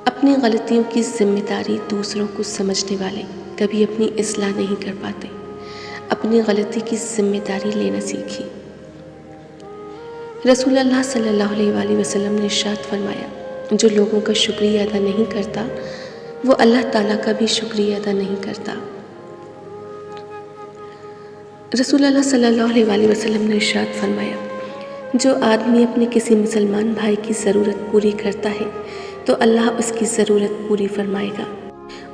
اپنی غلطیوں کی ذمہ داری دوسروں کو سمجھنے والے کبھی اپنی اصلاح نہیں کر پاتے۔ اپنی غلطی کی ذمہ داری لینا سیکھیے۔ رسول اللہ صلی اللہ علیہ وآلہ وسلم نے ارشاد فرمایا، جو لوگوں کا شکریہ ادا نہیں کرتا وہ اللہ تعالیٰ کا بھی شکریہ ادا نہیں کرتا۔ رسول اللہ صلی اللہ علیہ وآلہ وسلم نے ارشاد فرمایا، جو آدمی اپنے کسی مسلمان بھائی کی ضرورت پوری کرتا ہے تو اللہ اس کی ضرورت پوری فرمائے گا،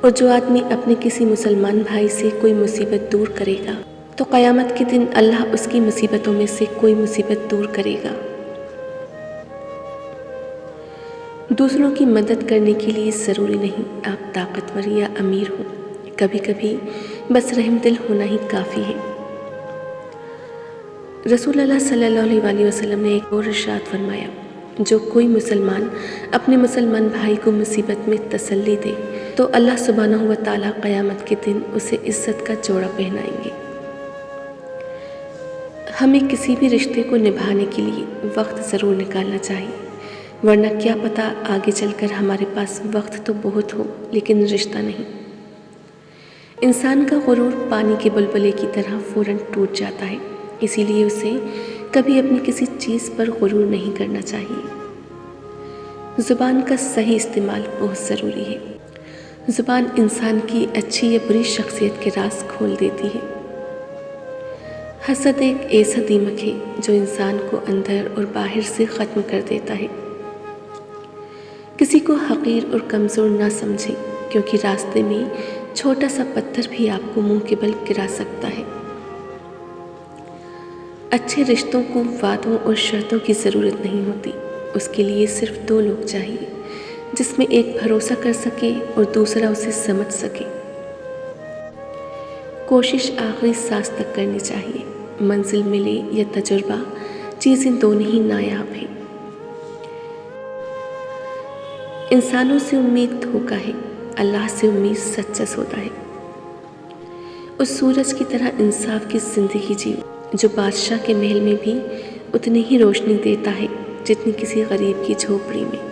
اور جو آدمی اپنے کسی مسلمان بھائی سے کوئی مصیبت دور کرے گا تو قیامت کے دن اللہ اس کی مصیبتوں میں سے کوئی مصیبت دور کرے گا۔ دوسروں کی مدد کرنے کے لیے ضروری نہیں آپ طاقتور یا امیر ہوں، کبھی کبھی بس رحم دل ہونا ہی کافی ہے۔ رسول اللہ صلی اللہ علیہ وآلہ وسلم نے ایک اور ارشاد فرمایا، جو کوئی مسلمان اپنے مسلمان بھائی کو مصیبت میں تسلی دے تو اللہ سبحانہ و تعالیٰ قیامت کے دن اسے عزت کا جوڑا پہنائیں گے۔ ہمیں کسی بھی رشتے کو نبھانے کے لیے وقت ضرور نکالنا چاہیے، ورنہ کیا پتہ آگے چل کر ہمارے پاس وقت تو بہت ہو لیکن رشتہ نہیں۔ انسان کا غرور پانی کے بلبلے کی طرح فوراً ٹوٹ جاتا ہے، اسی لیے اسے کبھی اپنی کسی چیز پر غرور نہیں کرنا چاہیے۔ زبان کا صحیح استعمال بہت ضروری ہے۔ زبان انسان کی اچھی یا بری شخصیت کے راز کھول دیتی ہے۔ حسد ایک ایسا دیمک ہے جو انسان کو اندر اور باہر سے ختم کر دیتا ہے۔ کسی کو حقیر اور کمزور نہ سمجھیں، کیونکہ راستے میں چھوٹا سا پتھر بھی آپ کو منہ کے بل گرا سکتا ہے۔ اچھے رشتوں کو وعدوں اور شرطوں کی ضرورت نہیں ہوتی، اس کے لیے صرف دو لوگ چاہیے، جس میں ایک بھروسہ کر سکے اور دوسرا اسے سمجھ سکے۔ کوشش آخری سانس تک کرنی چاہیے، منزل ملے یا تجربہ، چیزیں دونوں ہی نایاب ہیں۔ انسانوں سے امید دھوکہ ہے، اللہ سے امید سچا سودا ہے۔ اس سورج کی طرح انصاف کی زندگی جیو جو بادشاہ کے محل میں بھی اتنی ہی روشنی دیتا ہے جتنی کسی غریب کی جھوپڑی میں۔